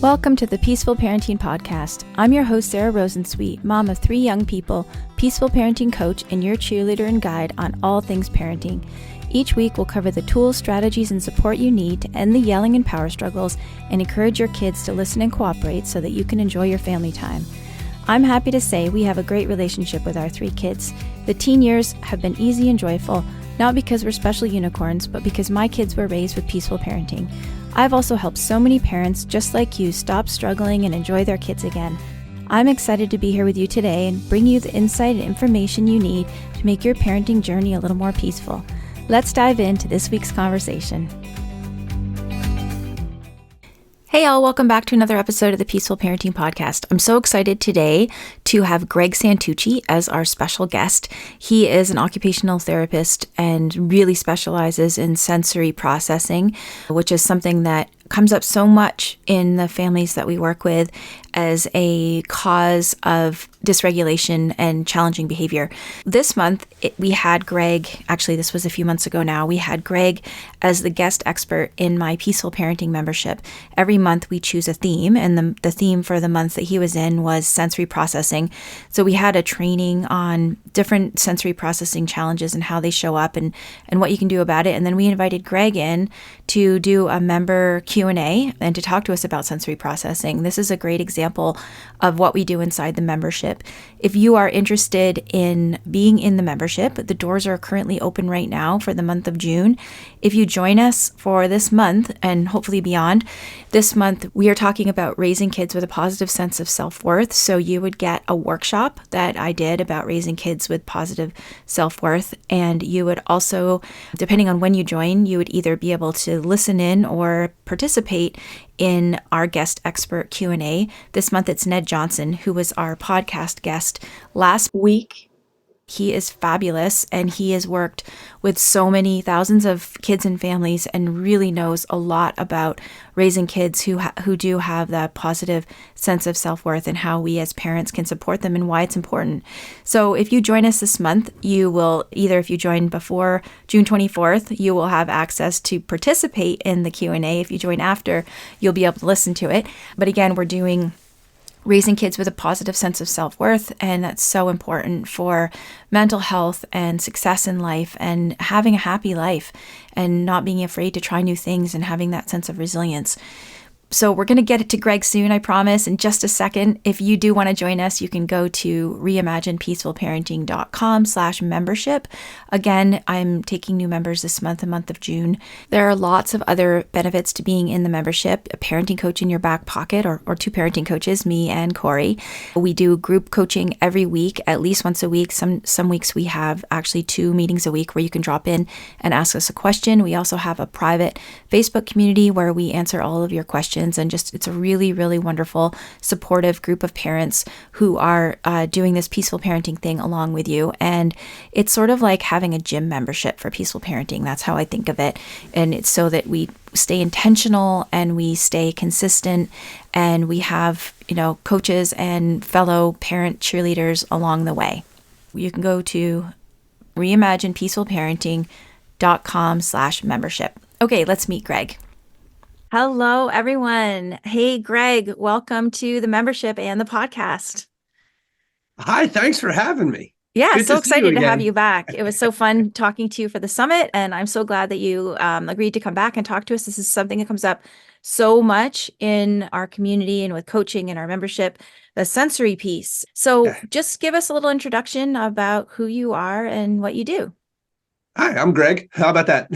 Welcome to the Peaceful Parenting Podcast. I'm your host, Sarah Rosensweet, mom of 3 young people, peaceful parenting coach, and your cheerleader and guide on all things parenting. Each week, we'll cover the tools, strategies, and support you need to end the yelling and power struggles and encourage your kids to listen and cooperate so that you can enjoy your family time. I'm happy to say we have a great relationship with our 3 kids. The teen years have been easy and joyful, not because we're special unicorns, but because my kids were raised with peaceful parenting. I've also helped so many parents just like you stop struggling and enjoy their kids again. I'm excited to be here with you today and bring you the insight and information you need to make your parenting journey a little more peaceful. Let's dive into this week's conversation. Hey all, welcome back to another episode of the Peaceful Parenting Podcast. I'm so excited today to have Greg Santucci as our special guest. He is an occupational therapist and really specializes in sensory processing, which is something that comes up so much in the families that we work with as a cause of dysregulation and challenging behavior. This month, we had Greg, actually this was a few months ago now, we had Greg as the guest expert in my Peaceful Parenting membership. Every month we choose a theme, and the theme for the month that he was in was sensory processing. So we had a training on different sensory processing challenges and how they show up and what you can do about it. And then we invited Greg in to do a member Q&A and to talk to us about sensory processing. This is a great example of what we do inside the membership. If you are interested in being in the membership, the doors are currently open right now for the month of June. If you join us for this month and hopefully beyond, this month we are talking about raising kids with a positive sense of self-worth. So you would get a workshop that I did about raising kids with positive self-worth. And you would also, depending on when you join, you would either be able to listen in or participate in our guest expert Q&A. This month it's Ned Johnson, who was our podcast guest last week. He is fabulous, and he has worked with so many thousands of kids and families and really knows a lot about raising kids who do have that positive sense of self-worth and how we as parents can support them and why it's important. So if you join us this month, you will either, if you join before June 24th, you will have access to participate in the Q&A. If you join after, you'll be able to listen to it. But again, we're doing raising kids with a positive sense of self-worth, and that's so important for mental health and success in life and having a happy life and not being afraid to try new things and having that sense of resilience. So we're going to get it to Greg soon, I promise, in just a second. If you do want to join us, you can go to reimaginepeacefulparenting.com/membership. Again, I'm taking new members this month, the month of June. There are lots of other benefits to being in the membership. A parenting coach in your back pocket, or 2 parenting coaches, me and Corey. We do group coaching every week, at least once a week. Some weeks we have actually 2 meetings a week where you can drop in and ask us a question. We also have a private Facebook community where we answer all of your questions. And just, it's a really, really wonderful, supportive group of parents who are doing this peaceful parenting thing along with you. And it's sort of like having a gym membership for peaceful parenting. That's how I think of it. And it's so that we stay intentional and we stay consistent and we have, coaches and fellow parent cheerleaders along the way. You can go to reimaginepeacefulparenting.com/membership. Okay, let's meet Greg. Hello, everyone. Hey, Greg, welcome to the membership and the podcast. Hi, thanks for having me. Yeah, so excited to have you back. It was so fun talking to you for the summit, and I'm so glad that you agreed to come back and talk to us. This is something that comes up so much in our community and with coaching and our membership, the sensory piece. So just give us a little introduction about who you are and what you do. Hi, I'm Greg. How about that?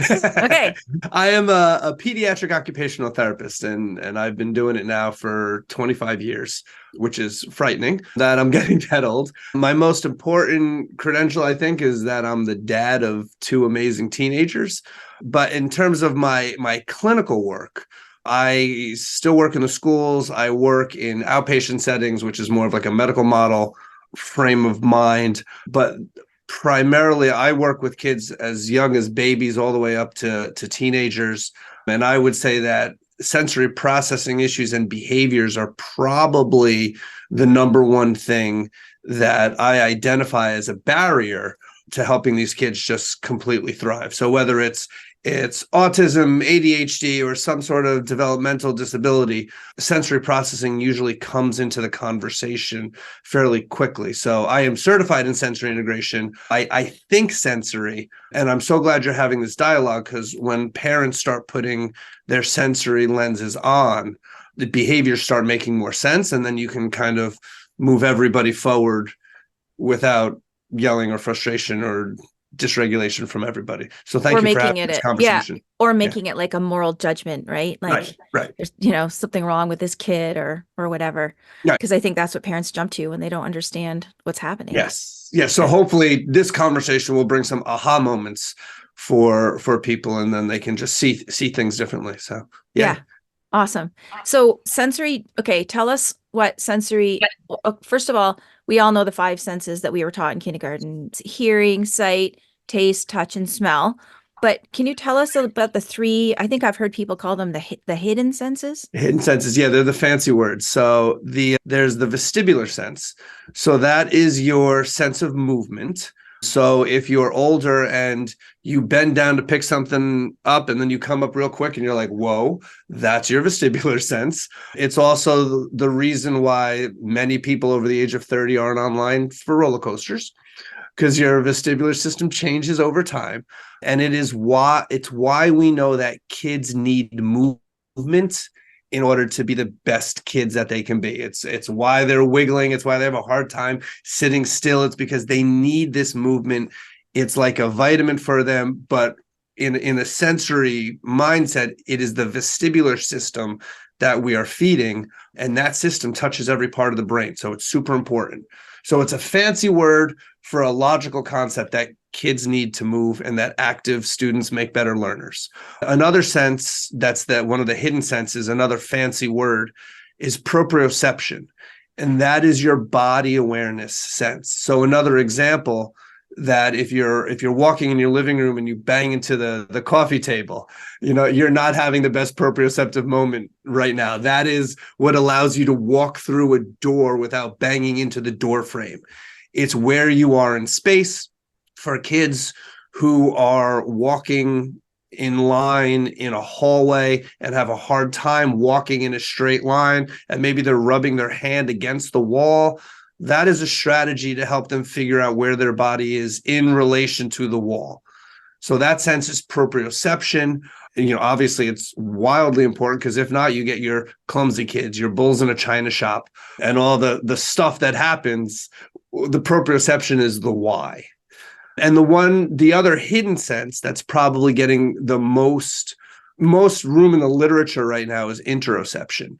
Okay. I am a pediatric occupational therapist, and I've been doing it now for 25 years, which is frightening that I'm getting that old. My most important credential, I think, is that I'm the dad of 2 amazing teenagers. But in terms of my clinical work, I still work in the schools. I work in outpatient settings, which is more of like a medical model frame of mind. But primarily, I work with kids as young as babies all the way up to teenagers. And I would say that sensory processing issues and behaviors are probably the number one thing that I identify as a barrier to helping these kids just completely thrive. So whether it's it's autism, ADHD, or some sort of developmental disability, sensory processing usually comes into the conversation fairly quickly. So I am certified in sensory integration. I think sensory, and I'm so glad you're having this dialogue, because when parents start putting their sensory lenses on, the behaviors start making more sense, and then you can kind of move everybody forward without yelling or frustration or dysregulation from everybody. So thank you for having this conversation. Or making it like a moral judgment, right? Like right. There's, something wrong with this kid or whatever. Because I think that's what parents jump to when they don't understand what's happening. Yes. Yeah. So hopefully this conversation will bring some aha moments for people, and then they can just see things differently. So yeah. Awesome. So sensory, okay, tell us what sensory, first of all, we all know the 5 senses that we were taught in kindergarten: hearing, sight, taste, touch, and smell. But can you tell us about the 3, I think I've heard people call them the hidden senses? Hidden senses, yeah, they're the fancy words. So there's the vestibular sense. So that is your sense of movement. So if you're older and you bend down to pick something up and then you come up real quick and you're like, whoa, that's your vestibular sense. It's also the reason why many people over the age of 30 aren't online for roller coasters, because your vestibular system changes over time. And it's why we know that kids need movement in order to be the best kids that they can be. It's why they're wiggling. It's why they have a hard time sitting still. It's because they need this movement. It's like a vitamin for them, but in a sensory mindset, it is the vestibular system that we are feeding, and that system touches every part of the brain. So it's super important. So it's a fancy word for a logical concept that kids need to move and that active students make better learners. Another sense that's one of the hidden senses, another fancy word, is proprioception. And that is your body awareness sense. So another example, that if you're walking in your living room and you bang into the coffee table, you're not having the best proprioceptive moment right now. That is what allows you to walk through a door without banging into the door frame. It's where you are in space. For kids who are walking in line in a hallway and have a hard time walking in a straight line, and maybe they're rubbing their hand against the wall, that is a strategy to help them figure out where their body is in relation to the wall. So that sense is proprioception. Obviously it's wildly important, because if not, you get your clumsy kids, your bulls in a china shop, and all the stuff that happens. The proprioception is the why. And the other hidden sense that's probably getting the most room in the literature right now is interoception.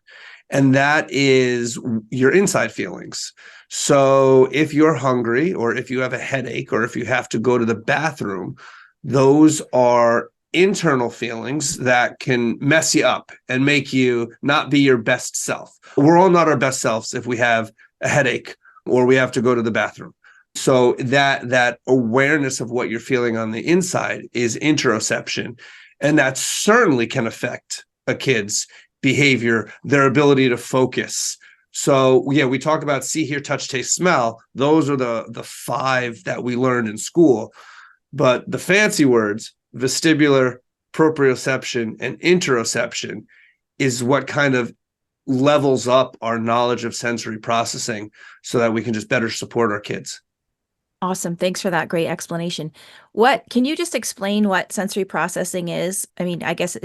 And that is your inside feelings. So if you're hungry, or if you have a headache, or if you have to go to the bathroom, those are internal feelings that can mess you up and make you not be your best self. We're all not our best selves if we have a headache or we have to go to the bathroom. So that awareness of what you're feeling on the inside is interoception. And that certainly can affect a kid's behavior, their ability to focus. So yeah, we talk about see, hear, touch, taste, smell. Those are the 5 that we learned in school. But the fancy words, vestibular, proprioception, and interoception, is what kind of levels up our knowledge of sensory processing so that we can just better support our kids. Awesome. Thanks for that great explanation. Can you just explain what sensory processing is? I mean, I guess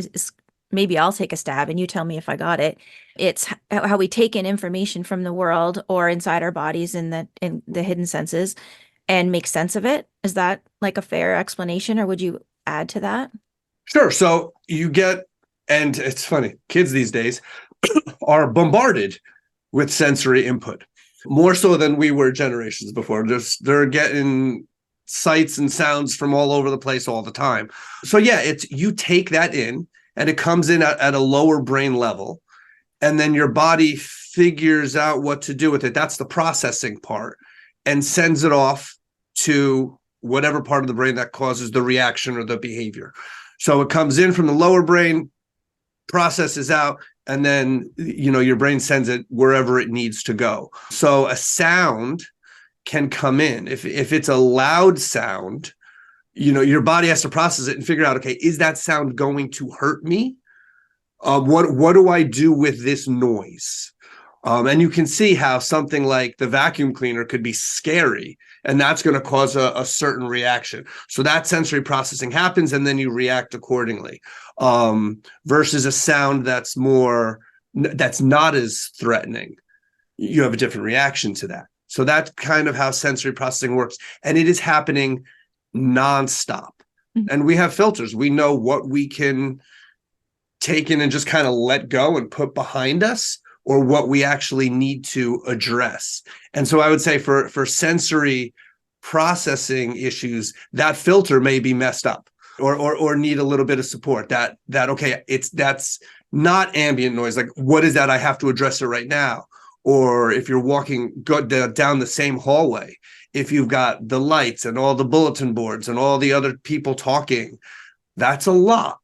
maybe I'll take a stab and you tell me if I got it. It's how we take in information from the world or inside our bodies in the hidden senses and make sense of it. Is that like a fair explanation, or would you add to that? Sure. So and it's funny, kids these days are bombarded with sensory input, more so than we were generations before. They're getting sights and sounds from all over the place all the time. So yeah, you take that in, and it comes in at a lower brain level, and then your body figures out what to do with it. That's the processing part, and sends it off to whatever part of the brain that causes the reaction or the behavior. So it comes in from the lower brain, processes out, and then your brain sends it wherever it needs to go. So a sound can come in. If it's a loud sound, your body has to process it and figure out, okay, is that sound going to hurt me? What do I do with this noise? And you can see how something like the vacuum cleaner could be scary, and that's going to cause a certain reaction. So that sensory processing happens, and then you react accordingly. Versus a sound that's not as threatening, you have a different reaction to that. So that's kind of how sensory processing works, and it is happening nonstop. Mm-hmm. And we have filters. We know what we can take in and just kind of let go and put behind us, or what we actually need to address. And so I would say for sensory processing issues, that filter may be messed up, or need a little bit of support. That okay, that's not ambient noise. Like, what is that? I have to address it right now. Or if you're walking down the same hallway, if you've got the lights and all the bulletin boards and all the other people talking, that's a lot.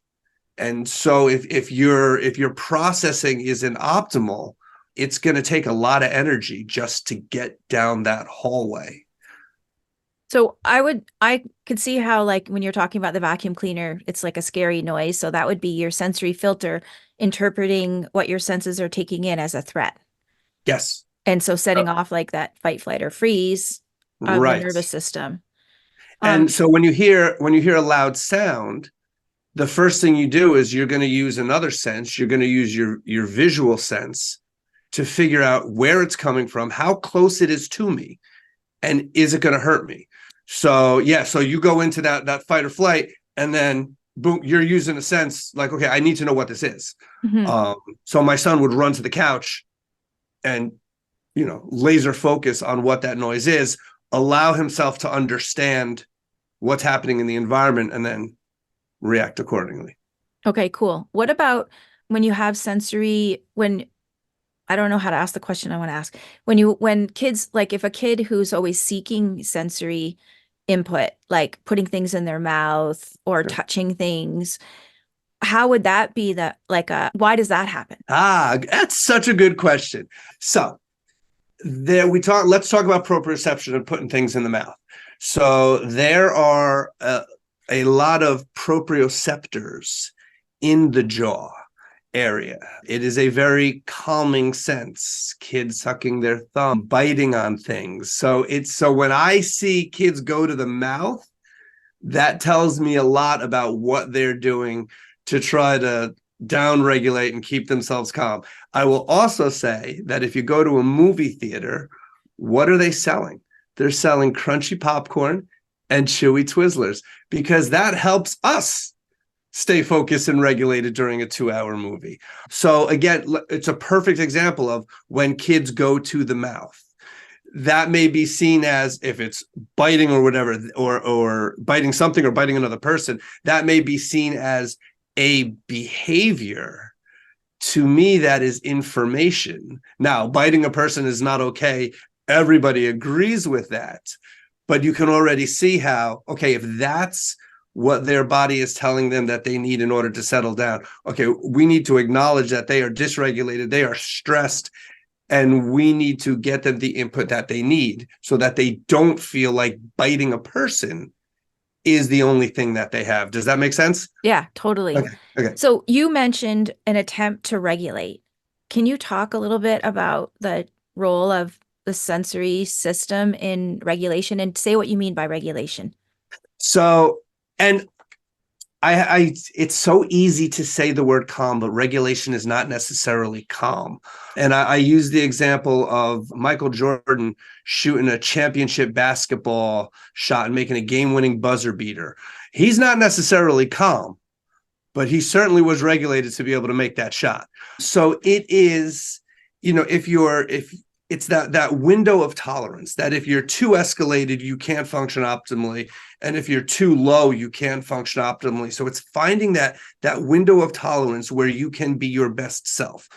And so if your processing isn't optimal, it's going to take a lot of energy just to get down that hallway. So I could see how, like, when you're talking about the vacuum cleaner, it's like a scary noise. So that would be your sensory filter interpreting what your senses are taking in as a threat. Yes. And so setting off like that fight, flight, or freeze of Right. the nervous system. And so when you hear a loud sound, the first thing you do is you're going to use another sense. You're going to use your visual sense to figure out where it's coming from, how close it is to me, and is it going to hurt me? So so you go into that fight or flight, and then boom, you're using a sense like, okay, I need to know what this is. Mm-hmm. So my son would run to the couch and laser focus on what that noise is, allow himself to understand what's happening in the environment, and then react accordingly. Okay, cool. What about when you have sensory, I don't know how to ask the question I want to ask. When kids, like if a kid who's always seeking sensory input, like putting things in their mouth or Sure. touching things, how would that be why does that happen? That's such a good question. So let's talk about proprioception and putting things in the mouth. So there are a lot of proprioceptors in the jaw area. It is a very calming sense. Kids sucking their thumb, biting on things. So when I see kids go to the mouth, that tells me a lot about what they're doing to try to downregulate and keep themselves calm. I will also say that if you go to a movie theater, what are they selling? They're selling crunchy popcorn and chewy Twizzlers, because that helps us stay focused and regulated during a 2-hour movie. So again, it's a perfect example of when kids go to the mouth. That may be seen as, if it's biting or whatever, or biting something or biting another person, that may be seen as a behavior. To me, that is information. Now, biting a person is not okay. Everybody agrees with that. But you can already see how, okay, if that's what their body is telling them that they need in order to settle down, okay, we need to acknowledge that they are dysregulated, they are stressed, and we need to get them the input that they need so that they don't feel like biting a person is the only thing that they have. Does that make sense? Yeah, totally. Okay. So you mentioned an attempt to regulate. Can you talk a little bit about the role of the sensory system in regulation, and say what you mean by regulation? So, and it's so easy to say the word calm, but regulation is not necessarily calm. And I use the example of Michael Jordan shooting a championship basketball shot and making a game-winning buzzer beater. He's not necessarily calm, but he certainly was regulated to be able to make that shot. So it is, if it's that window of tolerance, that if you're too escalated, you can't function optimally. And if you're too low, you can't function optimally. So it's finding that window of tolerance where you can be your best self,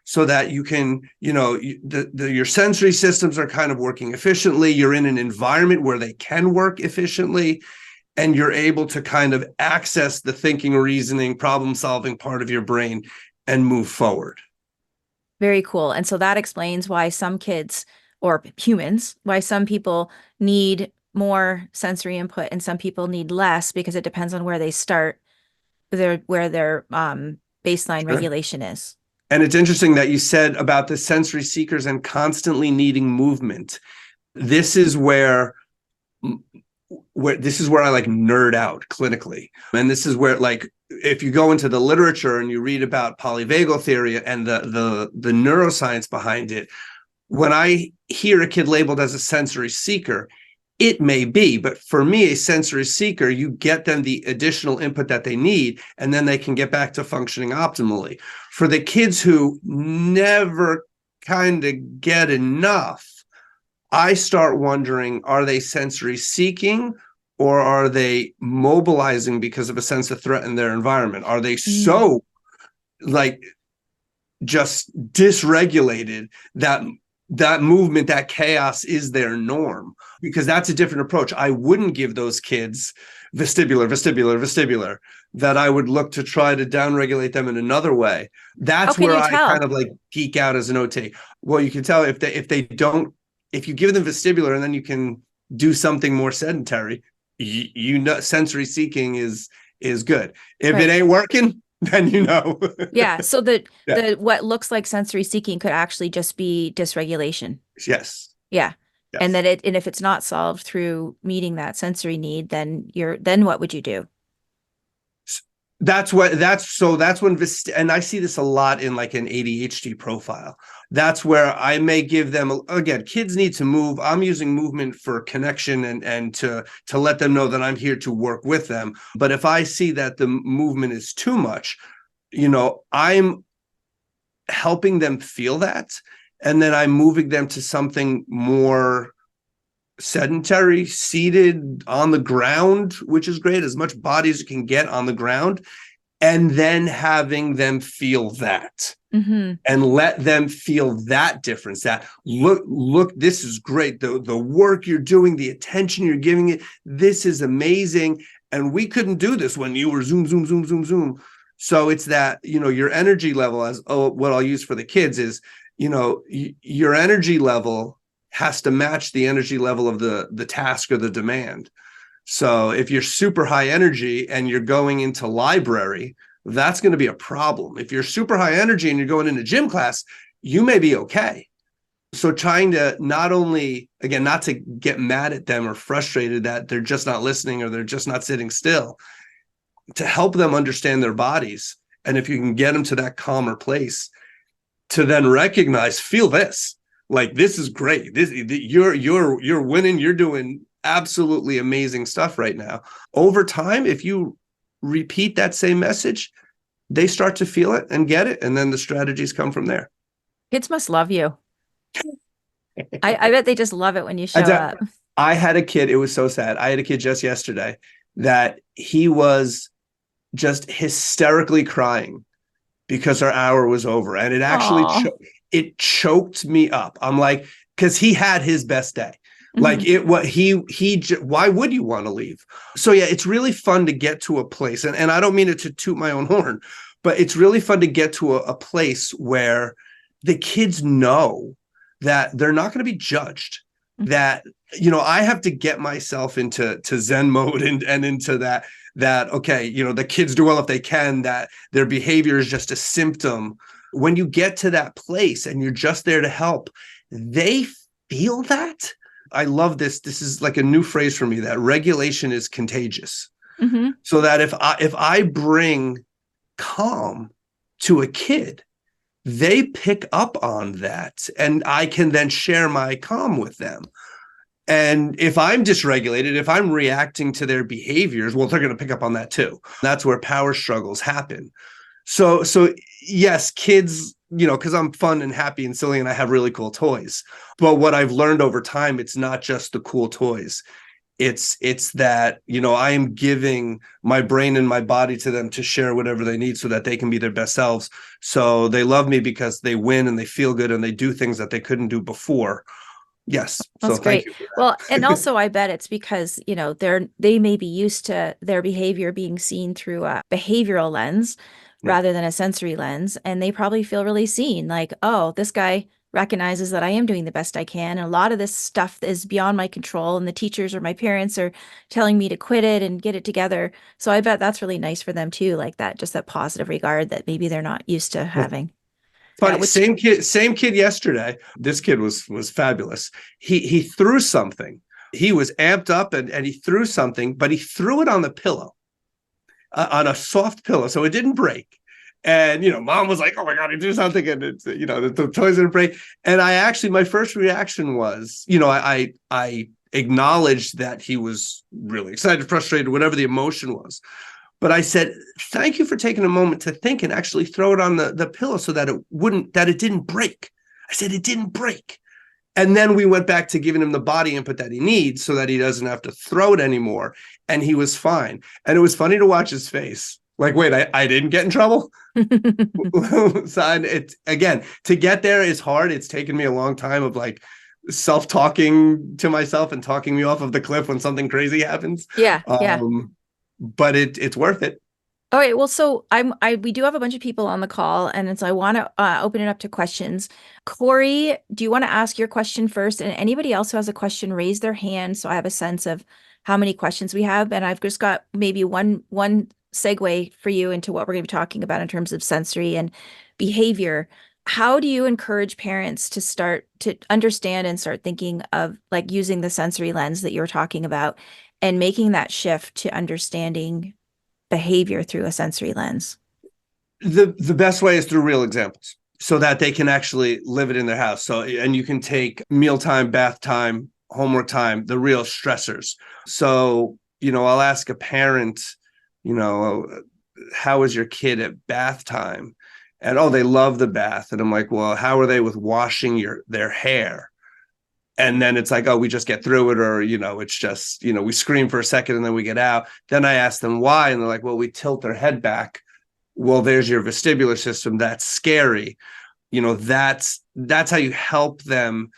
so that you can, your sensory systems are kind of working efficiently. You're in an environment where they can work efficiently, and you're able to kind of access the thinking, reasoning, problem solving part of your brain and move forward. Very cool. And so that explains why some kids, or humans, why some people need more sensory input and some people need less because it depends on where they start, where their baseline Sure. regulation is. And it's interesting that you said about the sensory seekers and constantly needing movement. This is where I like nerd out clinically. And this is where, like, if you go into the literature and you read about polyvagal theory and the neuroscience behind it, when I hear a kid labeled as a sensory seeker, it may be, but for me, a sensory seeker, you get them the additional input that they need, and then they can get back to functioning optimally. For the kids who never kind of get enough, I start wondering, are they sensory seeking or are they mobilizing because of a sense of threat in their environment? Are they so like just dysregulated that movement, that chaos is their norm? Because that's a different approach. I wouldn't give those kids vestibular, that I would look to try to downregulate them in another way. That's where I kind of like geek out as an OT. Well, you can tell if they don't, if you give them vestibular and then you can do something more sedentary, you know, sensory seeking is good. If it ain't working, then you know. Yeah. So the what looks like sensory seeking could actually just be dysregulation. Yes. Yeah. Yes. And and if it's not solved through meeting that sensory need, then what would you do? That's when and I see this a lot in like an ADHD profile. That's where I may give them, again, kids need to move. I'm using movement for connection and to let them know that I'm here to work with them. But if I see that the movement is too much, you know, I'm helping them feel that, and then I'm moving them to something more sedentary, seated on the ground, which is great, as much body as you can get on the ground, and then having them feel that. And let them feel that difference, that look, this is great. The work you're doing, the attention you're giving it, this is amazing. And we couldn't do this when you were zoom, zoom, zoom, zoom, zoom. So it's that, you know, your energy level, as what I'll use for the kids is, you know, your energy level has to match the energy level of the task or the demand. So if you're super high energy and you're going into library, that's going to be a problem. If you're super high energy and you're going into gym class, you may be okay. So trying to not only, again, not to get mad at them or frustrated that they're just not listening or they're just not sitting still, to help them understand their bodies. And if you can get them to that calmer place, to then recognize, feel this, like, this is great. You're winning. You're doing absolutely amazing stuff right now. Over time, if you repeat that same message, they start to feel it and get it. And then the strategies come from there. Kids must love you. I bet they just love it when you show up. I had a kid. It was so sad. I had a kid just yesterday that he was just hysterically crying because our hour was over. And it actually, it choked me up. I'm like, because he had his best day. Like why would you want to leave? So yeah, it's really fun to get to a place, and I don't mean it to toot my own horn, but it's really fun to get to a place where the kids know that they're not going to be judged, that, you know, I have to get myself into Zen mode and into that, okay, you know, the kids do well if they can, that their behavior is just a symptom. When you get to that place and you're just there to help, they feel that. I love this. This is like a new phrase for me, that regulation is contagious. So that if I bring calm to a kid, they pick up on that, and I can then share my calm with them. And if I'm dysregulated, if I'm reacting to their behaviors, well, they're going to pick up on that too. That's where power struggles happen. So yes, kids, you know, because I'm fun and happy and silly and I have really cool toys. But what I've learned over time, it's not just the cool toys. It's that, you know, I am giving my brain and my body to them to share whatever they need so that they can be their best selves. So they love me because they win and they feel good and they do things that they couldn't do before. Yes. That's so great. Thank you. Well, and also I bet it's because, you know, they may be used to their behavior being seen through a behavioral lens rather than a sensory lens. And they probably feel really seen, like, oh, this guy recognizes that I am doing the best I can. And a lot of this stuff is beyond my control, and the teachers or my parents are telling me to quit it and get it together. So I bet that's really nice for them too, like that, just that positive regard that maybe they're not used to having. Yeah, Funny, same kid yesterday. This kid was fabulous. He threw something. He was amped up and he threw something, but he threw it on the pillow, on a soft pillow, so it didn't break. And mom was like, "Oh my God, he threw something," and it's the toys didn't break. And my first reaction was, I acknowledged that he was really excited, frustrated, whatever the emotion was. But I said, "Thank you for taking a moment to think and actually throw it on the pillow so that it didn't break." I said, "It didn't break." And then we went back to giving him the body input that he needs so that he doesn't have to throw it anymore. And he was fine. And it was funny to watch his face. Like, wait, I didn't get in trouble? So again, to get there is hard. It's taken me a long time of like self-talking to myself and talking me off of the cliff when something crazy happens. Yeah. But it's worth it. All right. Well, so we do have a bunch of people on the call, and so I want to open it up to questions. Corey, do you want to ask your question first? And anybody else who has a question, raise their hand so I have a sense of how many questions we have. And I've just got maybe one segue for you into what we're going to be talking about in terms of sensory and behavior. How do you encourage parents to start to understand and start thinking of like using the sensory lens that you were talking about and making that shift to understanding behavior through a sensory lens? The best way is through real examples so that they can actually live it in their house. So, and you can take mealtime, bath time, homework time, the real stressors. So, I'll ask a parent, how is your kid at bath time? And, oh, they love the bath. And I'm like, well, how are they with washing their hair? And then it's like, oh, we just get through it, or, it's just, we scream for a second and then we get out. Then I ask them why. And they're like, well, we tilt their head back. Well, there's your vestibular system. That's scary. That's how you help them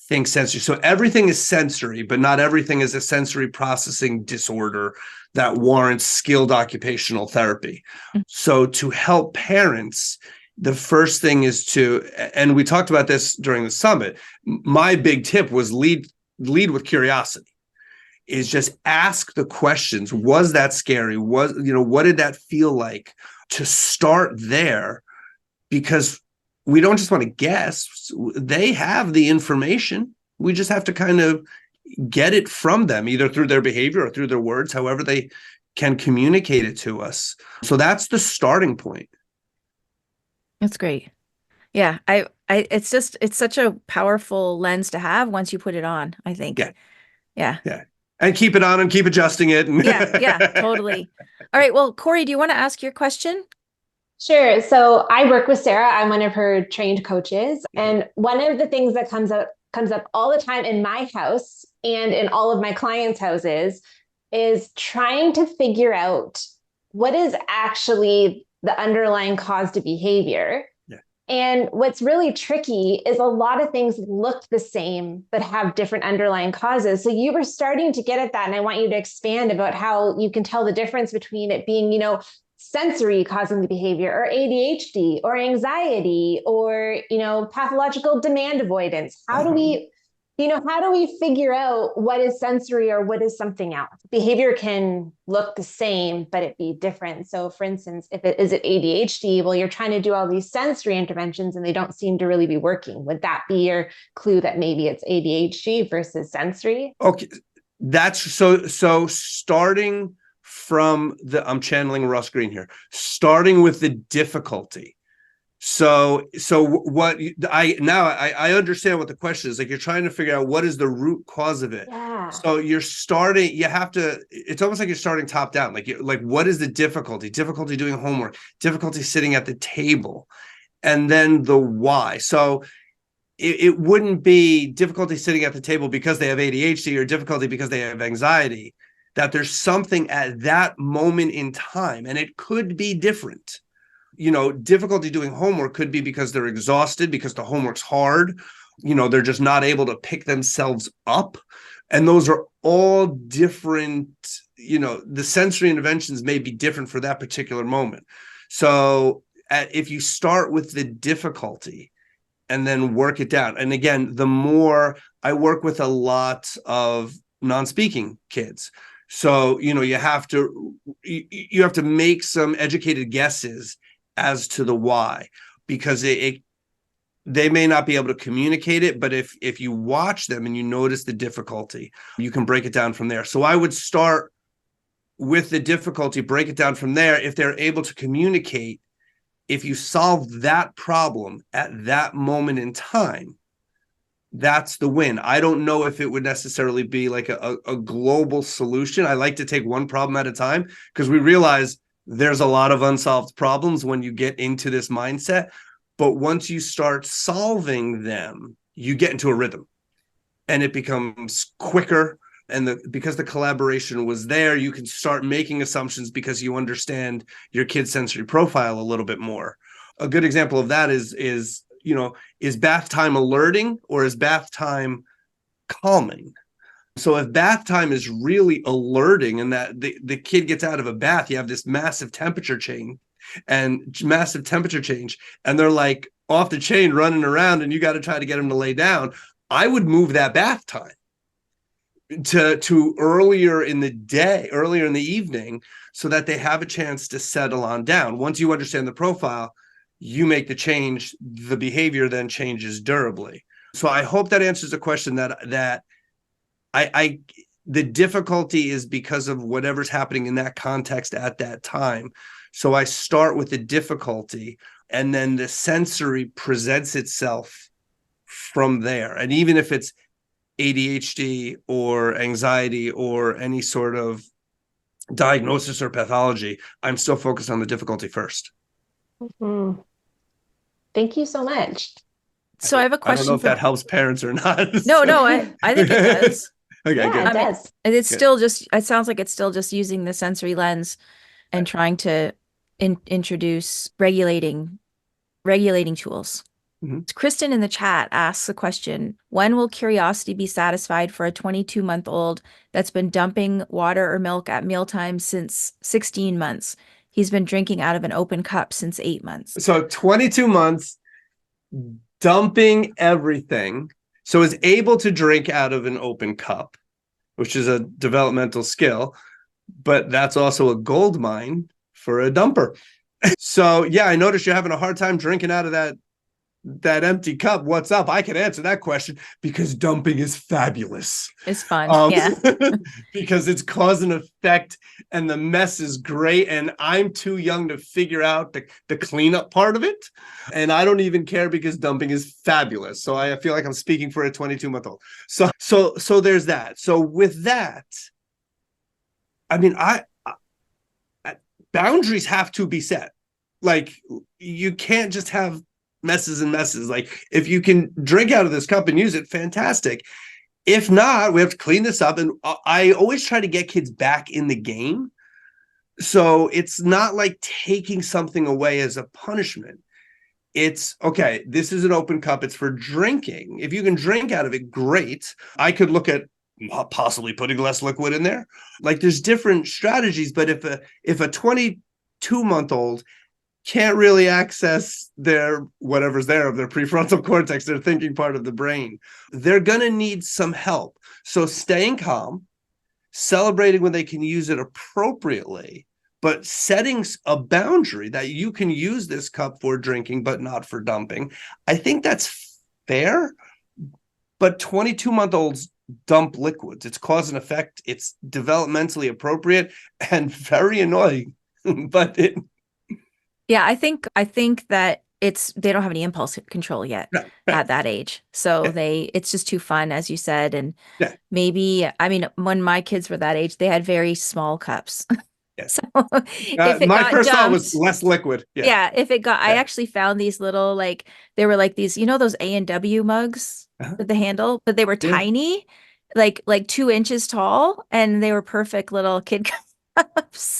think sensory. So everything is sensory, but not everything is a sensory processing disorder that warrants skilled occupational therapy. So to help parents, the first thing is and we talked about this during the summit, my big tip was lead with curiosity, is just ask the questions. Was that scary? What did that feel like? To start there, because we don't just want to guess. They have the information. We just have to kind of get it from them, either through their behavior or through their words, however they can communicate it to us. So that's the starting point. That's great. Yeah. It's such a powerful lens to have once you put it on, I think. Yeah. And keep it on and keep adjusting it. Yeah, totally. All right. Well, Corey, do you want to ask your question? Sure. So I work with Sarah. I'm one of her trained coaches. And one of the things that comes up all the time in my house and in all of my clients' houses is trying to figure out what is actually the underlying cause to behavior. And what's really tricky is a lot of things look the same, but have different underlying causes. So you were starting to get at that. And I want you to expand about how you can tell the difference between it being, sensory causing the behavior, or ADHD, or anxiety, or, pathological demand avoidance. How do we figure out what is sensory or what is something else? Behavior can look the same, but it be different. So for instance, if it is ADHD, well, you're trying to do all these sensory interventions and they don't seem to really be working. Would that be your clue that maybe it's ADHD versus sensory? Okay. That's so starting from I'm channeling Ross Green here, starting with the difficulty. So what I understand what the question is. Like, you're trying to figure out what is the root cause of it. Yeah. So it's almost like you're starting top down. Like what is the difficulty? Difficulty doing homework, difficulty sitting at the table, and then the why. So it wouldn't be difficulty sitting at the table because they have ADHD or difficulty because they have anxiety, that there's something at that moment in time, and it could be different. Difficulty doing homework could be because they're exhausted, because the homework's hard. They're just not able to pick themselves up. And those are all different, the sensory interventions may be different for that particular moment. So if you start with the difficulty, and then work it down. And again, the more I work with a lot of non-speaking kids. So, you have to make some educated guesses as to the why, because they may not be able to communicate it, but if you watch them and you notice the difficulty, you can break it down from there. So I would start with the difficulty, break it down from there. If they're able to communicate, if you solve that problem at that moment in time, that's the win. I don't know if it would necessarily be like a global solution. I like to take one problem at a time, because we realize there's a lot of unsolved problems when you get into this mindset. But once you start solving them, you get into a rhythm and it becomes quicker. And because the collaboration was there, you can start making assumptions because you understand your kid's sensory profile a little bit more. A good example of that is bath time alerting or is bath time calming? So if bath time is really alerting and that the kid gets out of a bath, you have this massive temperature change, and they're like off the chain running around, and you got to try to get them to lay down. I would move that bath time to earlier in the day, earlier in the evening, so that they have a chance to settle on down. Once you understand the profile, you make the change, the behavior then changes durably. So I hope that answers the question that the difficulty is because of whatever's happening in that context at that time. So I start with the difficulty, and then the sensory presents itself from there. And even if it's ADHD or anxiety or any sort of diagnosis or pathology, I'm still focused on the difficulty first. Mm-hmm. Thank you so much. So I have a question. I don't know if that helps parents or not. No, I think it does. Okay, yeah, good. It does. It's good. Still just, it sounds like it's still just using the sensory lens and trying to introduce regulating tools. Mm-hmm. Kristen in the chat asks a question: when will curiosity be satisfied for a 22-month-old that's been dumping water or milk at mealtime since 16 months? He's been drinking out of an open cup since 8 months. So 22 months, dumping everything. So is able to drink out of an open cup, which is a developmental skill, but that's also a gold mine for a dumper. So yeah, I noticed you're having a hard time drinking out of that empty cup. What's up? I can answer that question, because dumping is fabulous. It's fun. Yeah. Because it's cause and effect and the mess is great. And I'm too young to figure out the cleanup part of it. And I don't even care, because dumping is fabulous. So I feel like I'm speaking for a 22-month-old. So there's that. So with that, I mean, boundaries have to be set. Like, you can't just have messes and messes. Like, if you can drink out of this cup and use it, fantastic. If not, we have to clean this up. And I always try to get kids back in the game. So it's not like taking something away as a punishment. It's, okay, this is an open cup. It's for drinking. If you can drink out of it, great. I could look at possibly putting less liquid in there. Like, there's different strategies. But if a 22-month-old can't really access their whatever's there of their prefrontal cortex, their thinking part of the brain, they're going to need some help. So staying calm, celebrating when they can use it appropriately, but setting a boundary that you can use this cup for drinking, but not for dumping. I think that's fair. But 22-month-olds dump liquids. It's cause and effect. It's developmentally appropriate and very annoying, but yeah, I think that they don't have any impulse control yet at that age. So it's just too fun, as you said. And maybe, I mean, when my kids were that age, they had very small cups. Yes. So my first thought was less liquid. Yeah. I actually found these little, like, they were like these, those A&W mugs with the handle, but they were tiny, like 2 inches tall, and they were perfect little kid cups.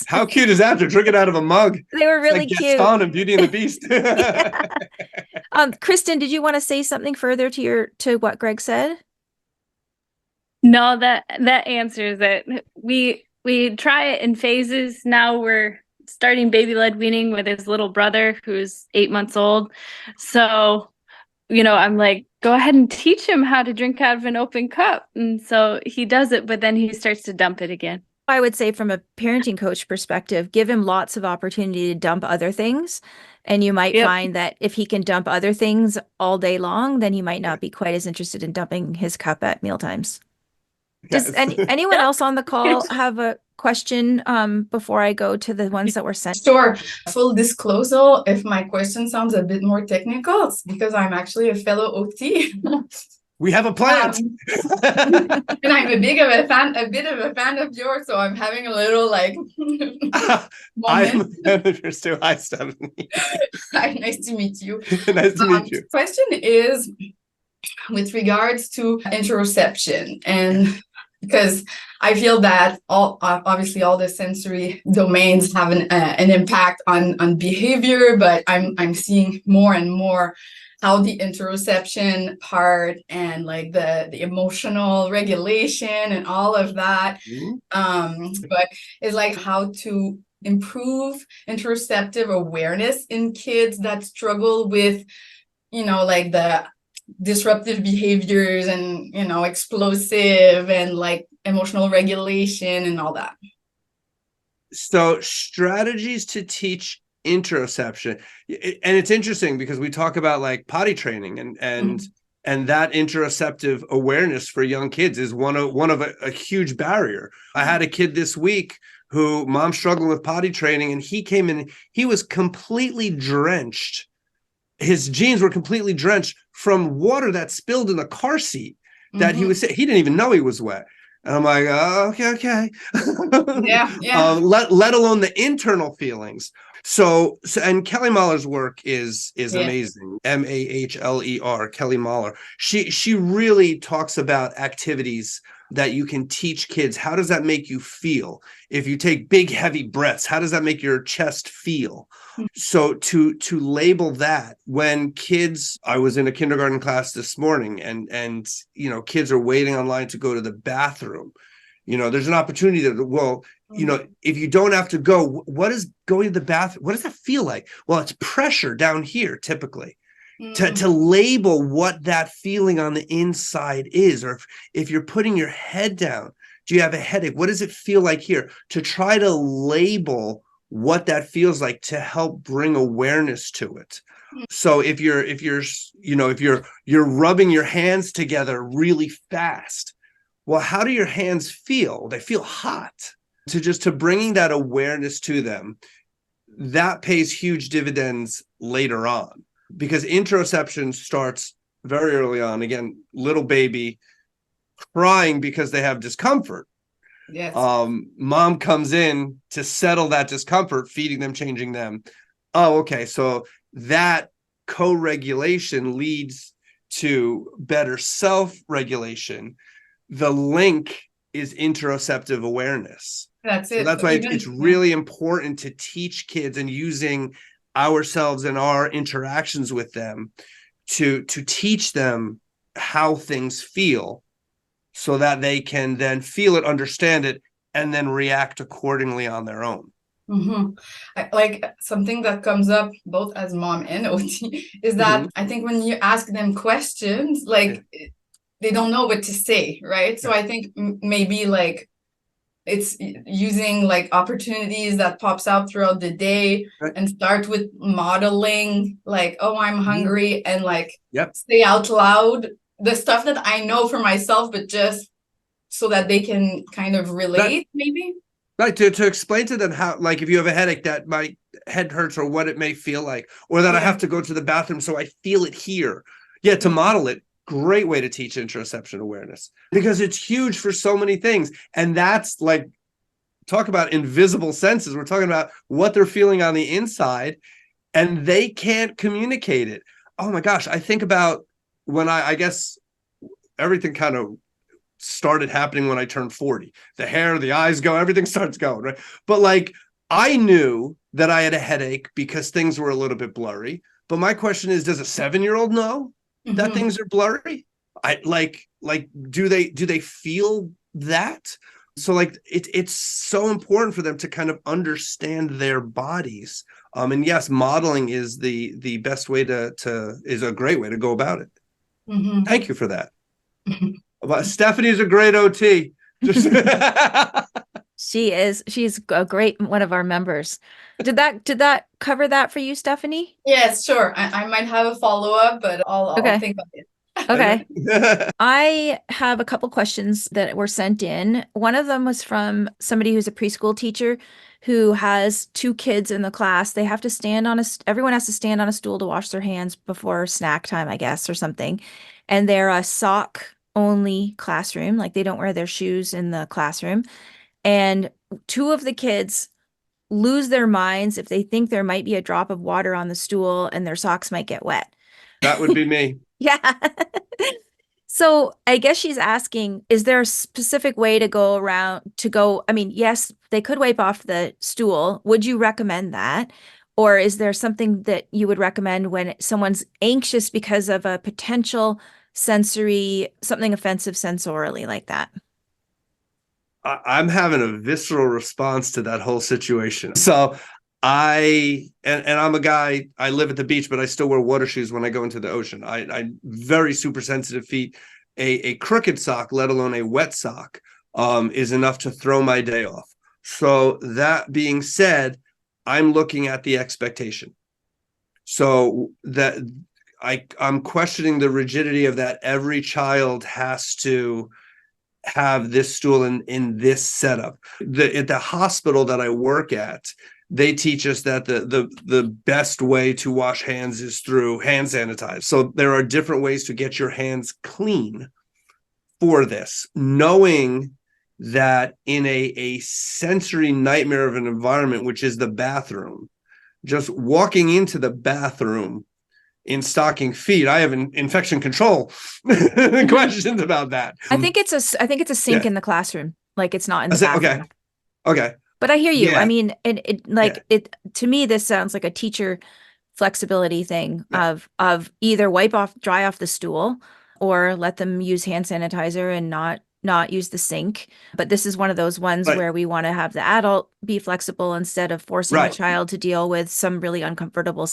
How cute is that? They're drinking out of a mug. They were really cute. Gaston and Beauty and the Beast. Kristen, did you want to say something further to what Greg said? No, that answers it. We try it in phases. Now we're starting baby-led weaning with his little brother, who's 8 months old. So I'm like, go ahead and teach him how to drink out of an open cup. And so he does it, but then he starts to dump it again. I would say from a parenting coach perspective, give him lots of opportunity to dump other things. And you might find that if he can dump other things all day long, then he might not be quite as interested in dumping his cup at mealtimes. Yes. Does anyone else on the call have a question before I go to the ones that were sent? Sure. Full disclosure, if my question sounds a bit more technical, it's because I'm actually a fellow OT. We have a plant. And I'm a bit of a fan of yours, so I'm having a little like I'm moment. a fan of yours too. Hi, Stephanie. Hi, nice to meet you. Nice to meet you. Question is with regards to interoception, and because I feel that obviously all the sensory domains have an impact on behavior, but I'm seeing more and more how the interoception part and like the emotional regulation and all of that, but it's like how to improve interoceptive awareness in kids that struggle with, like the disruptive behaviors and, explosive and like emotional regulation and all that. So strategies to teach interoception, and it's interesting because we talk about like potty training and that interoceptive awareness for young kids is one of a huge barrier. I had a kid this week who mom's struggling with potty training, and he came in, he was completely drenched. His jeans were completely drenched from water that spilled in the car seat that he didn't even know he was wet. And I'm like, oh, okay. Yeah. Let alone the internal feelings. So and Kelly Mahler's work is amazing. Mahler, Kelly Mahler. She really talks about activities that you can teach kids. How does that make you feel? If you take big, heavy breaths, how does that make your chest feel? So to label that when kids, I was in a kindergarten class this morning and kids are waiting online to go to the bathroom. There's an opportunity to, if you don't have to go, what is going to the bathroom? What does that feel like? Well, it's pressure down here, typically. To label what that feeling on the inside is, or if you're putting your head down, do you have a headache? What does it feel like here? To try to label what that feels like to help bring awareness to it. So if you're rubbing your hands together really fast, well, how do your hands feel? They feel hot. To bringing that awareness to them, that pays huge dividends later on, because interoception starts very early on. Again, little baby crying because they have discomfort. Yes. Mom comes in to settle that discomfort, feeding them, changing them. Oh, okay. So that co-regulation leads to better self-regulation. The link is interoceptive awareness. That's it. So that's why it's really important to teach kids, and using ourselves and our interactions with them to teach them how things feel, so that they can then feel it, understand it, and then react accordingly on their own. Like something that comes up both as mom and OT is that I think when you ask them questions, like they don't know what to say, right? So I think maybe like it's using like opportunities that pops out throughout the day, and start with modeling like, oh, I'm hungry, and like say out loud the stuff that I know for myself, but just so that they can kind of relate, maybe. Right, to explain to them how, like, if you have a headache, that my head hurts, or what it may feel like, or that I have to go to the bathroom, so I feel it here. To model it. Great way to teach interoception awareness, because it's huge for so many things. And that's like, talk about invisible senses. We're talking about what they're feeling on the inside, and they can't communicate it. Oh my gosh. I think about when I guess everything kind of started happening when I turned 40. The hair, the eyes go, everything starts going, right? But like, I knew that I had a headache because things were a little bit blurry. But my question is, does a 7-year-old know that things are blurry? Do they feel that? So like it's so important for them to kind of understand their bodies, And yes, modeling is the best way is a great way to go about it. Mhm. Thank you for that. But Stephanie's a great OT. Just She's a great one of our members. Did that cover that for you, Stephanie? Yes, sure. I might have a follow-up, but I'll Okay. think of it. Okay. I have a couple questions that were sent in. One of them was from somebody who's a preschool teacher who has 2 kids in the class. They have to stand on everyone has to stand on a stool to wash their hands before snack time, I guess, or something. And they're a sock only classroom, like they don't wear their shoes in the classroom. And 2 of the kids lose their minds if they think there might be a drop of water on the stool and their socks might get wet. That would be me. Yeah. So I guess she's asking, is there a specific way to go around I mean, yes, they could wipe off the stool. Would you recommend that? Or is there something that you would recommend when someone's anxious because of a potential something offensive sensorily like that? I'm having a visceral response to that whole situation. So and I'm a guy, I live at the beach, but I still wear water shoes when I go into the ocean. I very super sensitive feet. A crooked sock, let alone a wet sock, is enough to throw my day off. So that being said, I'm looking at the expectation. So that I'm questioning the rigidity of that. Every child has to have this stool in this setup. At the hospital that I work at, they teach us that the best way to wash hands is through hand sanitizer. So there are different ways to get your hands clean for this, knowing that in a sensory nightmare of an environment, which is the bathroom, just walking into the bathroom in stocking feet, I have an infection control questions about that. I think it's a sink in the classroom. Like it's not in the bathroom. Okay. But I hear you. Yeah. I mean, it to me, this sounds like a teacher flexibility thing of either dry off the stool or let them use hand sanitizer and not use the sink. But this is one of those ones where we want to have the adult be flexible instead of forcing the child to deal with some really uncomfortable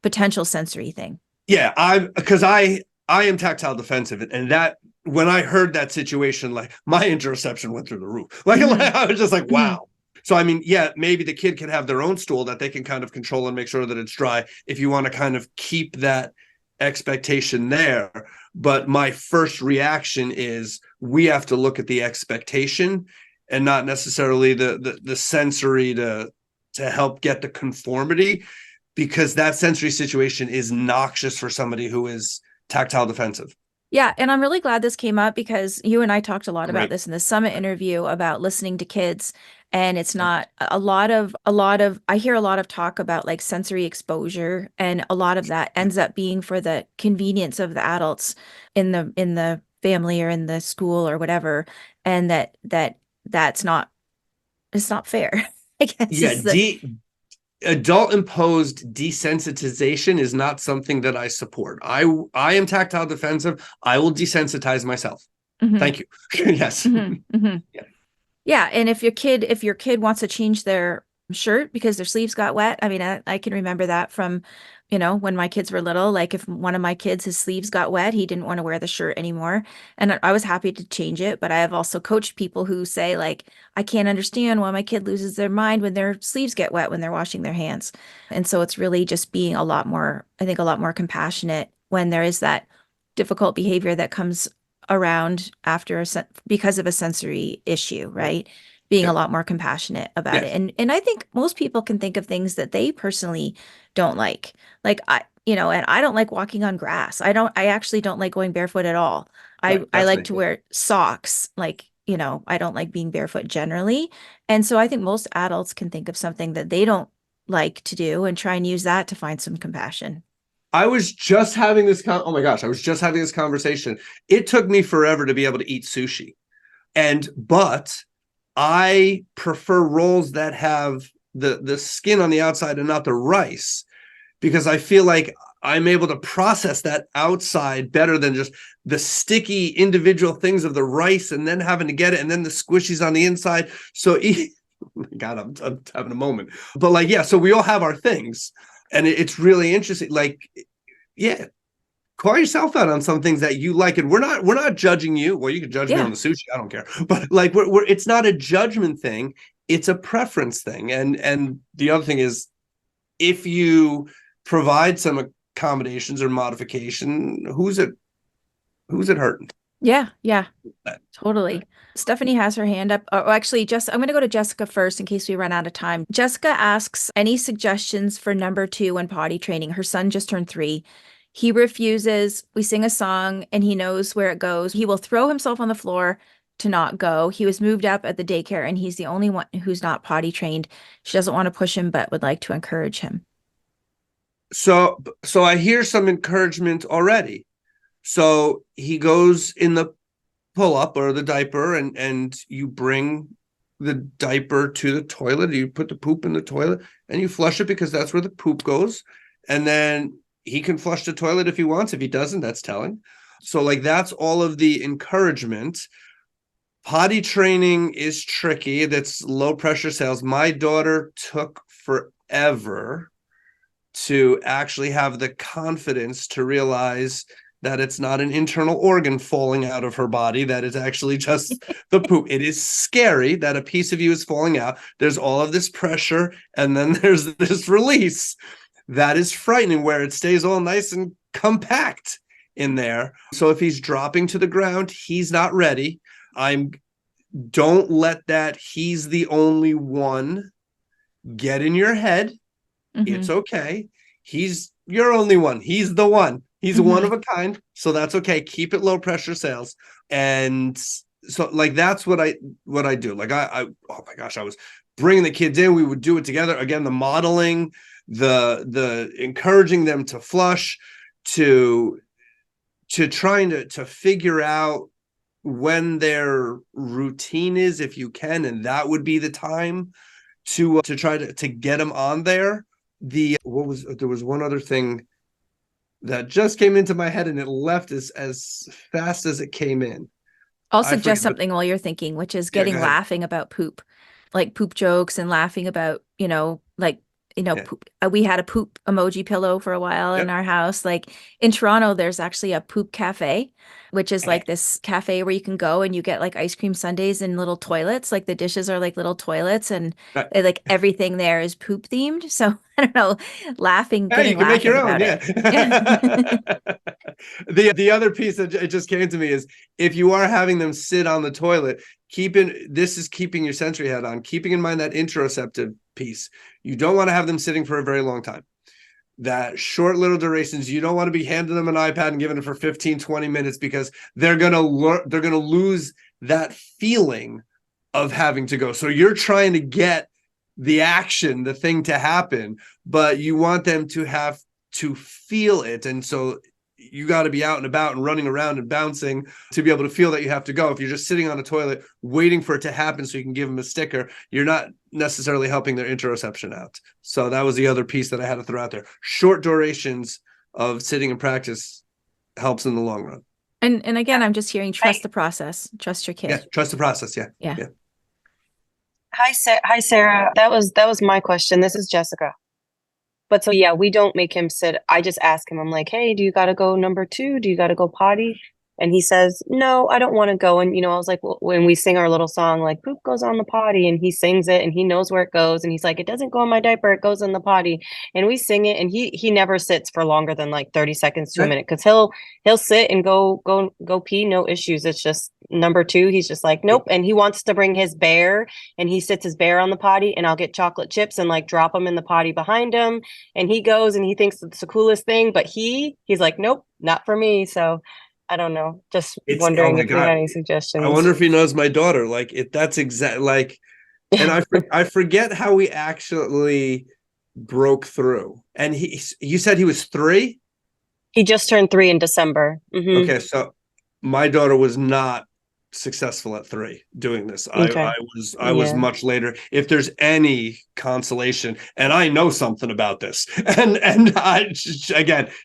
potential sensory thing. Yeah, because I am tactile defensive, and that when I heard that situation, like my interoception went through the roof. Like I was just like, wow. So, I mean, yeah, maybe the kid can have their own stool that they can kind of control and make sure that it's dry if you want to kind of keep that expectation there. But my first reaction is we have to look at the expectation and not necessarily the sensory to help get the conformity, because that sensory situation is noxious for somebody who is tactile defensive. Yeah, and I'm really glad this came up because you and I talked a lot about this in the summit interview about listening to kids. And it's not I hear a lot of talk about like sensory exposure, and a lot of that ends up being for the convenience of the adults in the family or in the school or whatever. And it's not fair. I guess. Yeah, adult imposed desensitization is not something that I support. I am tactile defensive. I will desensitize myself. Mm-hmm. Thank you. Yes. Mm-hmm. Mm-hmm. Yeah. And if your kid wants to change their shirt because their sleeves got wet, I mean, I can remember that from, when my kids were little. Like if one of my kids, his sleeves got wet, he didn't want to wear the shirt anymore. And I was happy to change it. But I have also coached people who say like, I can't understand why my kid loses their mind when their sleeves get wet when they're washing their hands. And so it's really just being a lot more compassionate when there is that difficult behavior that comes around because of a sensory issue, right? Being a lot more compassionate about it. And I think most people can think of things that they personally don't like. Like and I don't like walking on grass. I actually don't like going barefoot at all. I like to wear socks. Like, I don't like being barefoot generally. And so I think most adults can think of something that they don't like to do and try and use that to find some compassion. I was just having this conversation. It took me forever to be able to eat sushi. But I prefer rolls that have the skin on the outside and not the rice, because I feel like I'm able to process that outside better than just the sticky individual things of the rice and then having to get it and then the squishies on the inside. So God, I'm having a moment. But like, yeah, so we all have our things. And it's really interesting. Like, yeah, call yourself out on some things that you like. And we're not judging you. Well, you can judge me on the sushi. I don't care. But like, it's not a judgment thing. It's a preference thing. And the other thing is, if you provide some accommodations or modification, who's it hurting? Yeah, totally. Stephanie has her hand up. Oh, actually, I'm going to go to Jessica first in case we run out of time. Jessica asks, any suggestions for number 2 when potty training? Her son just turned 3. He refuses. We sing a song and he knows where it goes. He will throw himself on the floor to not go. He was moved up at the daycare and he's the only one who's not potty trained. She doesn't want to push him, but would like to encourage him. So I hear some encouragement already. So he goes in the pull-up or the diaper, and you bring the diaper to the toilet. You put the poop in the toilet and you flush it because that's where the poop goes. And then he can flush the toilet if he wants. If he doesn't, that's telling. So like, that's all of the encouragement. Potty training is tricky. That's low pressure sales. My daughter took forever to actually have the confidence to realize that it's not an internal organ falling out of her body, that it's actually just the poop. It is scary that a piece of you is falling out. There's all of this pressure, and then there's this release. That is frightening, where it stays all nice and compact in there. So if he's dropping to the ground, he's not ready. Don't let that he's the only one get in your head. Mm-hmm. It's okay. You're only one. He's the one. He's mm-hmm. one of a kind. So that's okay. Keep it low pressure sales. And so like, that's what I do. Like I oh my gosh, I was bringing the kids in. We would do it together. Again, the modeling, the encouraging them to flush, to trying to figure out when their routine is, if you can, and that would be the time to try to get them on there. There was one other thing that just came into my head and it left as fast as it came in. I'll suggest something while you're thinking, which is laughing about poop, like poop jokes and laughing about, poop. We had a poop emoji pillow for a while in our house. Like in Toronto, there's actually a poop cafe, which is like this cafe where you can go and you get like ice cream sundaes in little toilets. Like the dishes are like little toilets, and like everything there is poop themed. So I don't know, you can make your own. Yeah. The other piece that it just came to me is, if you are having them sit on the toilet, this is keeping your sensory head on, keeping in mind that interoceptive piece. You don't want to have them sitting for a very long time. That short little durations, you don't want to be handing them an iPad and giving it for 15, 20 minutes, because they're going to lose that feeling of having to go. So you're trying to get the action, the thing to happen, but you want them to have to feel it. And so you got to be out and about and running around and bouncing to be able to feel that you have to go. If you're just sitting on a toilet waiting for it to happen so you can give them a sticker, you're not necessarily helping their interoception out. So that was the other piece that I had to throw out there. Short durations of sitting in practice helps in the long run. And again, I'm just hearing trust the process, trust your kid. Yeah, trust the process. Yeah. Hi, Sarah. That was my question. This is Jessica. But so, yeah, we don't make him sit. I just ask him, I'm like, hey, do you got to go number 2? Do you got to go potty? And he says, no, I don't want to go. And, I was like, well, when we sing our little song, like poop goes on the potty, and he sings it and he knows where it goes. And he's like, it doesn't go in my diaper. It goes in the potty. And we sing it. And he never sits for longer than like 30 seconds to a minute, because he'll sit and go pee. No issues. It's just number 2. He's just like, nope. And he wants to bring his bear, and he sits his bear on the potty, and I'll get chocolate chips and like drop them in the potty behind him. And he goes and he thinks it's the coolest thing, but he's like, nope, not for me. So I don't know. Just wondering if you had any suggestions. I wonder if he knows my daughter. Like, that's exact. Like, and I forget how we actually broke through. And you said he was 3? He just turned 3 in December. Mm-hmm. Okay, so my daughter was not successful at 3 doing this. Okay. I was much later. If there's any consolation, and I know something about this, and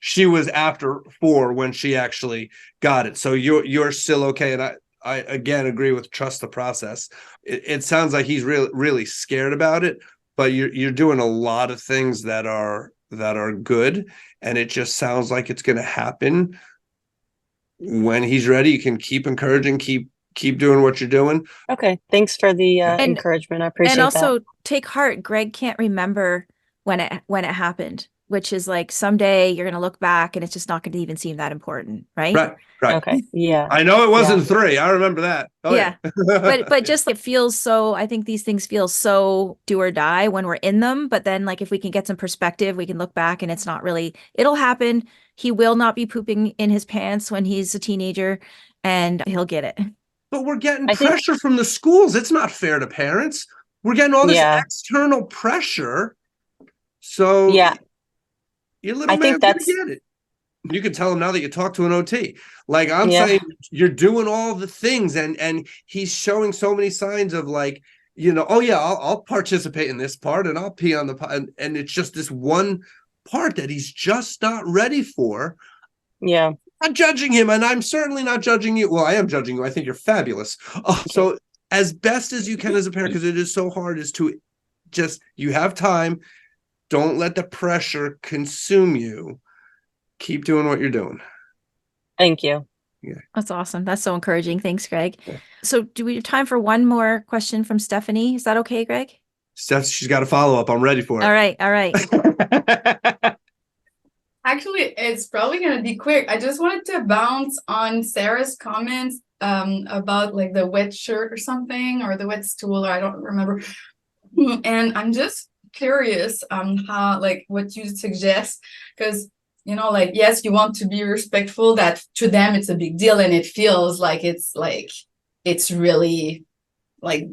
she was after 4 when she actually got it. So you're still okay. And I again agree with trust the process. It sounds like he's really scared about it, but you're doing a lot of things that are good, and it just sounds like it's going to happen when he's ready. You can keep encouraging, keep doing what you're doing. Okay, thanks for the encouragement. I appreciate that. And also take heart. Greg can't remember when it happened, which is like someday you're going to look back and it's just not going to even seem that important, right? Right. Okay, yeah. I know it wasn't 3. I remember that. Oh, yeah. but just it feels so, I think these things feel so do or die when we're in them. But then like if we can get some perspective, we can look back and it's not really, it'll happen. He will not be pooping in his pants when he's a teenager, and he'll get it. But we're getting pressure from the schools. It's not fair to parents. We're getting all this external pressure. So yeah, your little man's gonna get it. You can tell him now that you talk to an OT. Like I'm saying, you're doing all the things, and he's showing so many signs of like, oh yeah, I'll participate in this part and I'll pee on the pot, and it's just this one part that he's just not ready for. Yeah. I'm judging him, and I'm certainly not judging you. Well, I am judging you. I think you're fabulous. So as best as you can as a parent, because it is so hard, is to just, you have time. Don't let the pressure consume you. Keep doing what you're doing. Thank you. Yeah. That's awesome. That's so encouraging. Thanks, Greg. Yeah. So do we have time for one more question from Stephanie? Is that okay, Greg? She's got a follow-up. I'm ready for it. All right. Actually, it's probably going to be quick. I just wanted to bounce on Sarah's comments about like the wet shirt or something, or the wet stool, or I don't remember. And I'm just curious how, like, what you suggest, because like, yes, you want to be respectful, that to them it's a big deal, and it feels like it's really like,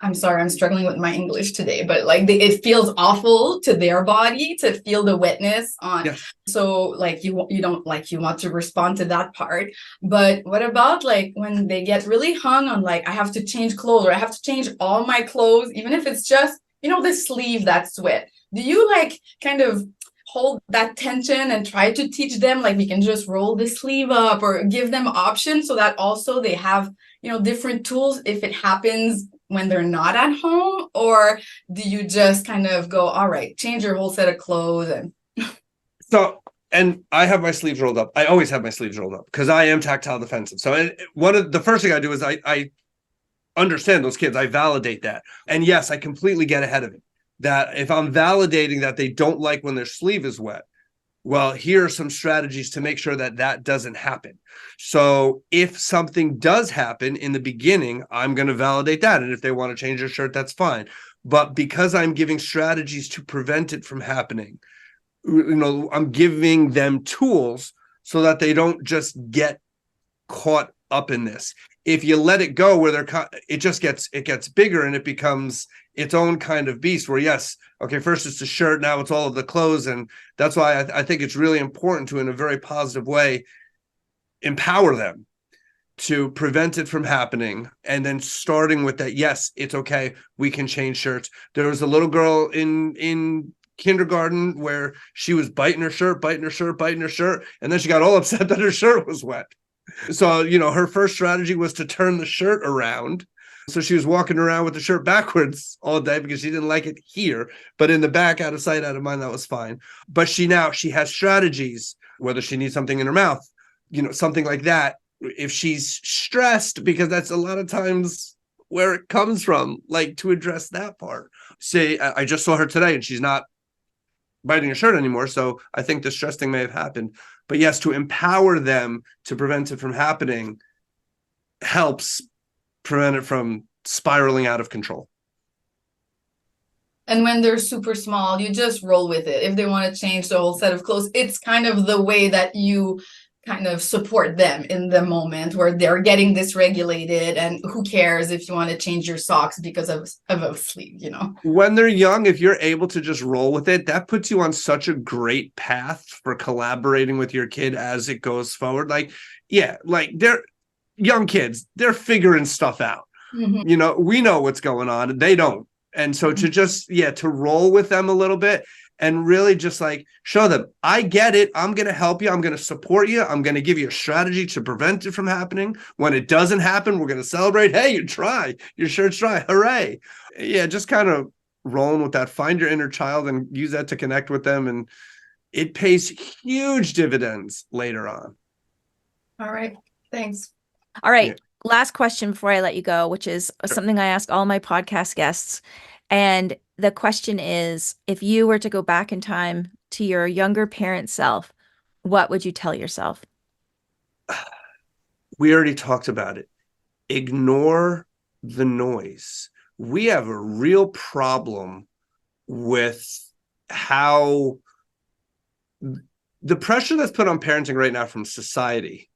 I'm sorry, I'm struggling with my English today, but like it feels awful to their body to feel the wetness on. Yes. So like you don't like, you want to respond to that part. But what about like when they get really hung on like, I have to change clothes, or I have to change all my clothes, even if it's just, the sleeve that's wet. Do you like kind of hold that tension and try to teach them like we can just roll the sleeve up, or give them options so that also they have, different tools if it happens when they're not at home? Or do you just kind of go, all right, change your whole set of clothes? And so, and I have my sleeves rolled up. I always have my sleeves rolled up because I am tactile defensive. So one of the first thing I do is I understand those kids. I validate that. And yes, I completely get ahead of it. That if I'm validating that they don't like when their sleeve is wet, well, here are some strategies to make sure that doesn't happen. So if something does happen in the beginning, I'm going to validate that. And if they want to change their shirt, that's fine. But because I'm giving strategies to prevent it from happening, I'm giving them tools so that they don't just get caught up in this. If you let it go where it gets bigger, and it becomes its own kind of beast where, yes, okay, first it's the shirt, now it's all of the clothes. And that's why I think it's really important to, in a very positive way, empower them to prevent it from happening. And then starting with that, yes, it's okay, we can change shirts. There was a little girl in kindergarten where she was biting her shirt, and then she got all upset that her shirt was wet. So, her first strategy was to turn the shirt around. So she was walking around with the shirt backwards all day because she didn't like it here, but in the back, out of sight, out of mind, that was fine. But she has strategies, whether she needs something in her mouth, something like that. If she's stressed, because that's a lot of times where it comes from, like to address that part. Say, I just saw her today and she's not biting her shirt anymore. So I think the stress thing may have happened. But yes, to empower them to prevent it from happening helps prevent it from spiraling out of control. And when they're super small, you just roll with it. If they want to change the whole set of clothes, it's kind of the way that you kind of support them in the moment where they're getting dysregulated, and who cares if you want to change your socks because of a sleeve, When they're young, if you're able to just roll with it, that puts you on such a great path for collaborating with your kid as it goes forward. Like, yeah, like they're young kids, they're figuring stuff out. Mm-hmm. We know what's going on, they don't. And so to just, to roll with them a little bit. and really just like show them, I get it. I'm going to help you. I'm going to support you. I'm going to give you a strategy to prevent it from happening. When it doesn't happen, we're going to celebrate. Hey, you try. You sure try. Hooray. Yeah, just kind of rolling with that. Find your inner child and use that to connect with them. And it pays huge dividends later on. All right. Thanks. All right. Yeah. Last question before I let you go, which is something I ask all my podcast guests. And the question is, if you were to go back in time to your younger parent self, what would you tell yourself? We already talked about it. Ignore the noise. We have a real problem with how the pressure that's put on parenting right now from society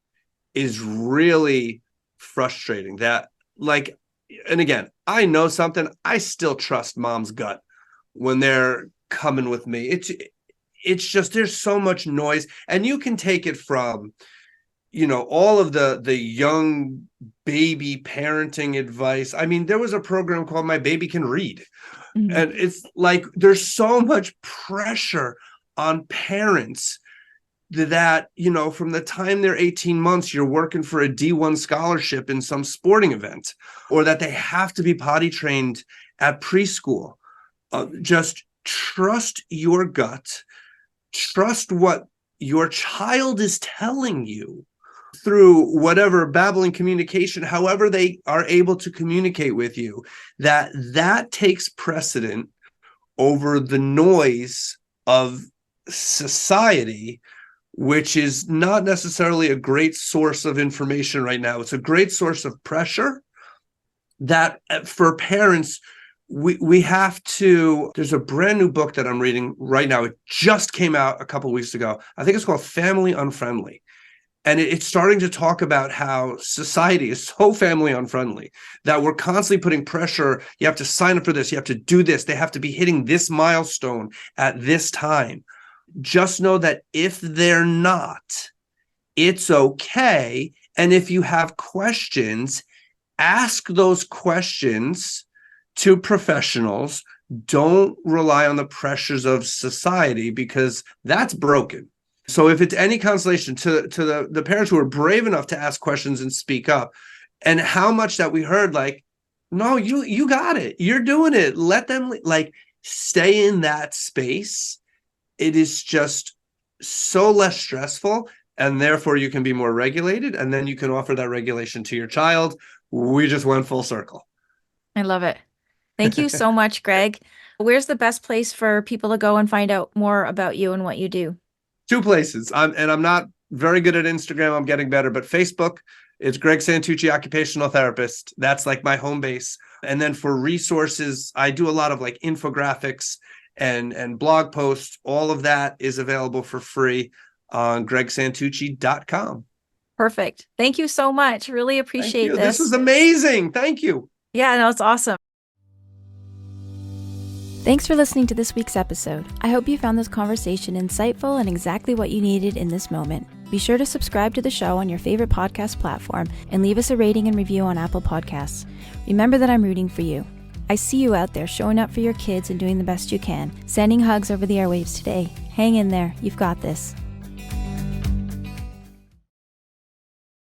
is really frustrating. That, like, and again, I know something, I still trust mom's gut when they're coming with me. It's just, there's so much noise, and you can take it from, all of the young baby parenting advice. I mean, there was a program called My Baby Can Read. Mm-hmm. And it's like, there's so much pressure on parents that, from the time they're 18 months, you're working for a D1 scholarship in some sporting event, or that they have to be potty trained at preschool. Just trust your gut. Trust what your child is telling you through whatever babbling communication, however they are able to communicate with you, that takes precedent over the noise of society, which is not necessarily a great source of information right now. It's a great source of pressure that for parents, we have to, there's a brand new book that I'm reading right now. It just came out a couple of weeks ago. I think it's called Family Unfriendly. And it's starting to talk about how society is so family unfriendly that we're constantly putting pressure. You have to sign up for this. You have to do this. They have to be hitting this milestone at this time. Just know that if they're not, it's okay. And if you have questions, ask those questions to professionals. Don't rely on the pressures of society, because that's broken. So if it's any consolation to the parents who are brave enough to ask questions and speak up, and how much that we heard, like, no, you got it. You're doing it. Let them, like, stay in that space. It is just so less stressful, and therefore you can be more regulated, and then you can offer that regulation to your child. We just went full circle. I love it. Thank you so much, Greg. Where's the best place for people to go and find out more about you and what you do? 2 places. I'm not very good at Instagram. I'm getting better, but Facebook, it's Greg Santucci, occupational therapist. That's like my home base. And then for resources, I do a lot of like infographics and blog posts. All of that is available for free on gregsantucci.com. Perfect. Thank you so much. Really appreciate this. This was amazing. Thank you. Yeah, no, it's awesome. Thanks for listening to this week's episode. I hope you found this conversation insightful and exactly what you needed in this moment. Be sure to subscribe to the show on your favorite podcast platform and leave us a rating and review on Apple Podcasts. Remember that I'm rooting for you. I see you out there showing up for your kids and doing the best you can. Sending hugs over the airwaves today. Hang in there. You've got this.